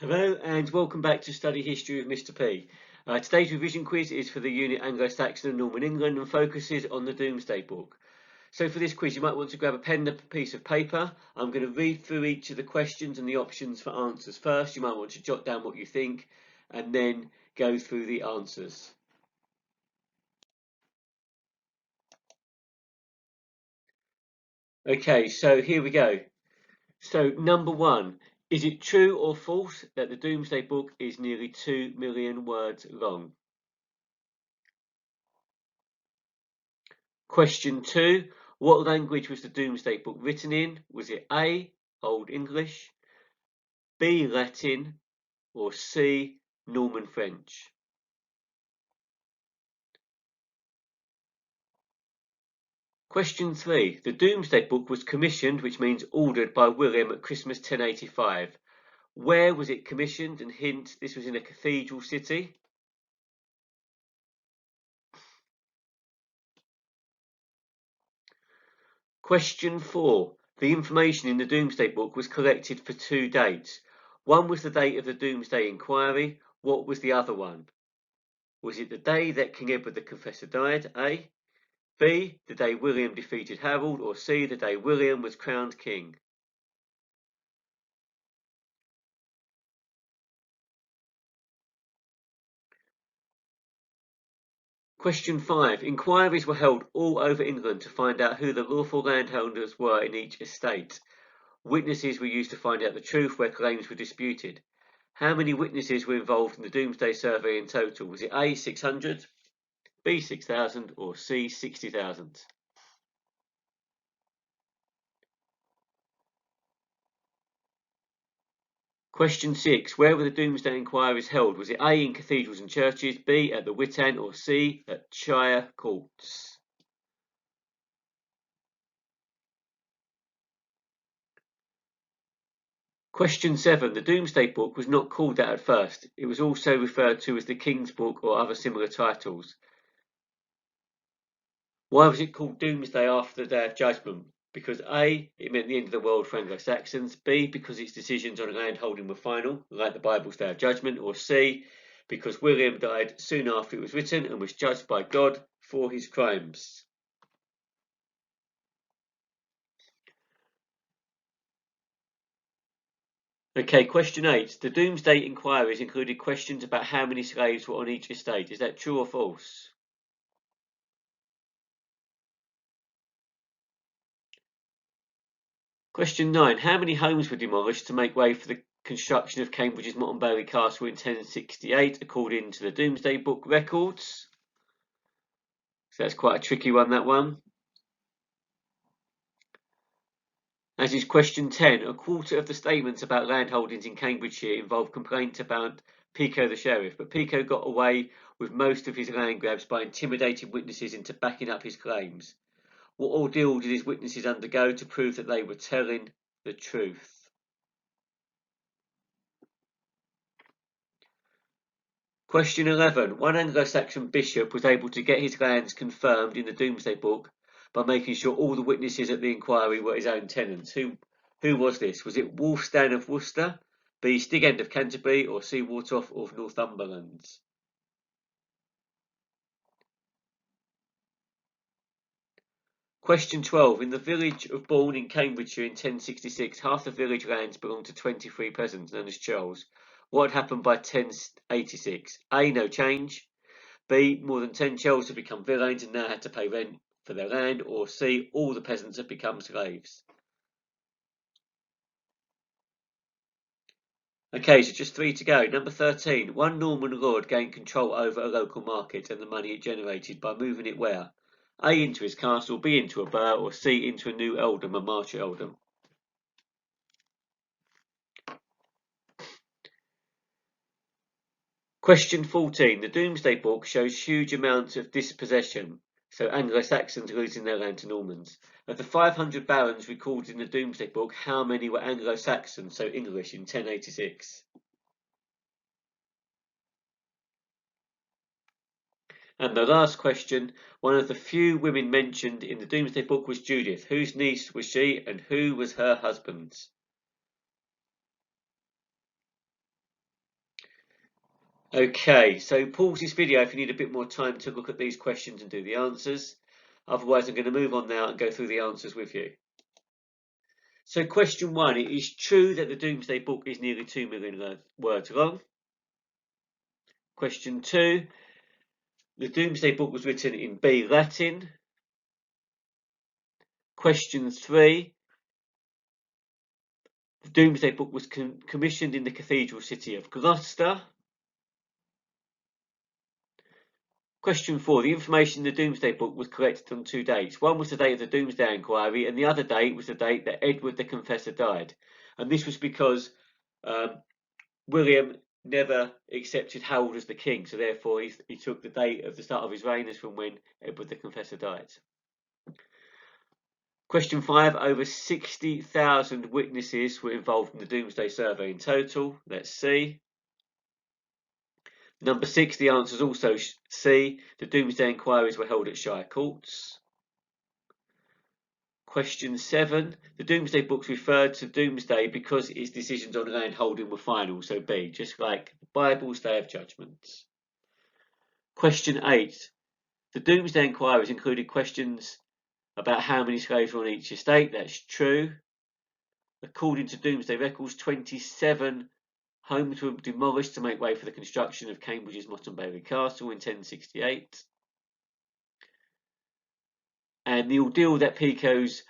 Hello and welcome back to Study History with Mr. P. Today's revision quiz is for the unit Anglo-Saxon and Norman England and focuses on the Domesday Book. So for this quiz you might want to grab a pen and a piece of paper. I'm going to read through each of the questions and the options for answers first. You might want to jot down what you think and then go through the answers. Okay, so here we go. So number one, is it true or false that the Domesday Book is nearly 2 million words long? Question 2. What language was the Domesday Book written in? Was it A, Old English, B, Latin, or C, Norman French? Question 3. The Domesday Book was commissioned, which means ordered, by William at Christmas 1085. Where was it commissioned? And hint, this was in a cathedral city. Question 4. The information in the Domesday Book was collected for 2 dates. One was the date of the Domesday Inquiry. What was the other one? Was it the day that King Edward the Confessor died? A. B. The day William defeated Harold, or C. The day William was crowned king? Question 5. Inquiries were held all over England to find out who the lawful landholders were in each estate. Witnesses were used to find out the truth where claims were disputed. How many witnesses were involved in the Domesday survey in total? Was it A. 600, B. 6,000, or C. 60,000? Question 6. Where were the Domesday inquiries held? Was it A, in cathedrals and churches, B, at the Witan, or C, at shire courts? Question 7. The Domesday Book was not called that at first. It was also referred to as the King's Book or other similar titles. Why was it called Domesday after the Day of Judgment? Because A, it meant the end of the world for Anglo-Saxons, B, because its decisions on land holding were final, like the Bible's Day of Judgment, or C, because William died soon after it was written and was judged by God for his crimes. Okay, question 8. The Domesday inquiries included questions about how many slaves were on each estate. Is that true or false? Question 9. How many homes were demolished to make way for the construction of Cambridge's Montgomery Castle in 1068, according to the Domesday Book records? So that's quite a tricky one, that one. As is question 10. A quarter of the statements about landholdings in Cambridgeshire involved complaints about Pico the sheriff, but Pico got away with most of his land grabs by intimidating witnesses into backing up his claims. What ordeal did his witnesses undergo to prove that they were telling the truth? Question 11. One Anglo-Saxon bishop was able to get his lands confirmed in the Domesday Book by making sure all the witnesses at the inquiry were his own tenants. Who was this? Was it Wolfstein of Worcester, B. Stigand of Canterbury, or C. Wartoff of Northumberland? Question 12. In the village of Bourne in Cambridgeshire in 1066, half the village lands belonged to 23 peasants known as churls. What had happened by 1086? A. No change. B. More than 10 churls had become villeins and now had to pay rent for their land. Or C. All the peasants had become slaves. Okay, so just 3 to go. Number 13. One Norman lord gained control over a local market and the money it generated by moving it where? A. Into his castle, B. Into a burgh, or C. Into a new earldom, a march earldom. Question 14. The Domesday Book shows huge amounts of dispossession, so Anglo-Saxons losing their land to Normans. Of the 500 barons recorded in the Domesday Book, how many were Anglo-Saxon, so English, in 1086? And the last question, one of the few women mentioned in the Domesday Book was Judith. Whose niece was she and who was her husband? Okay, so pause this video if you need a bit more time to look at these questions and do the answers. Otherwise, I'm going to move on now and go through the answers with you. So question 1, it is true that the Domesday Book is nearly 2 million words long. Question 2, the Domesday Book was written in B Latin. Question 3, the Domesday Book was commissioned in the cathedral city of Gloucester. Question 4, the information in the Domesday Book was collected on 2 dates. One was the date of the Domesday Inquiry, and the other date was the date that Edward the Confessor died. And this was because William never accepted Harold as the king, so therefore he took the date of the start of his reign as from when Edward the Confessor died. Question 5, over 60,000 witnesses were involved in the Domesday Survey in total. Let's see. Number 6, the answer is also C. The Domesday inquiries were held at shire courts. Question 7, the Domesday Books referred to Domesday because its decisions on land holding were final, so B, just like the Bible's Day of Judgment. Question 8, the Domesday inquiries included questions about how many slaves were on each estate. That's true. According to Domesday records, 27 homes were demolished to make way for the construction of Cambridge's Mottram Castle in 1068. And the ordeal that Pico's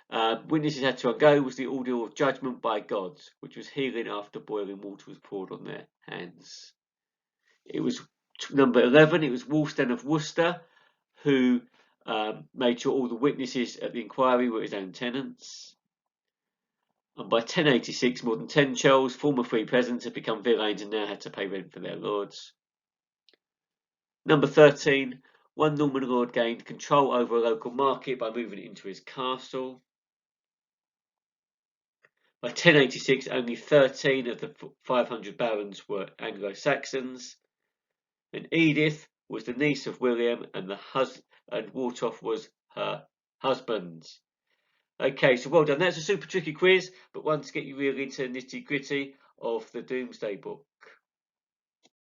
witnesses had to undergo was the ordeal of judgment by God, which was healing after boiling water was poured on their hands. It was number 11, it was Wolfstein of Worcester who made sure all the witnesses at the inquiry were his own tenants. And by 1086, more than 10 churls, former free peasants, had become villeins and now had to pay rent for their lords. Number 13, one Norman lord gained control over a local market by moving it into his castle. By 1086, only 13 of the 500 barons were Anglo-Saxons, and Edith was the niece of William, and Wartoff was her husband. Okay, so well done. That's a super tricky quiz, but one to get you really into nitty-gritty of the Domesday Book.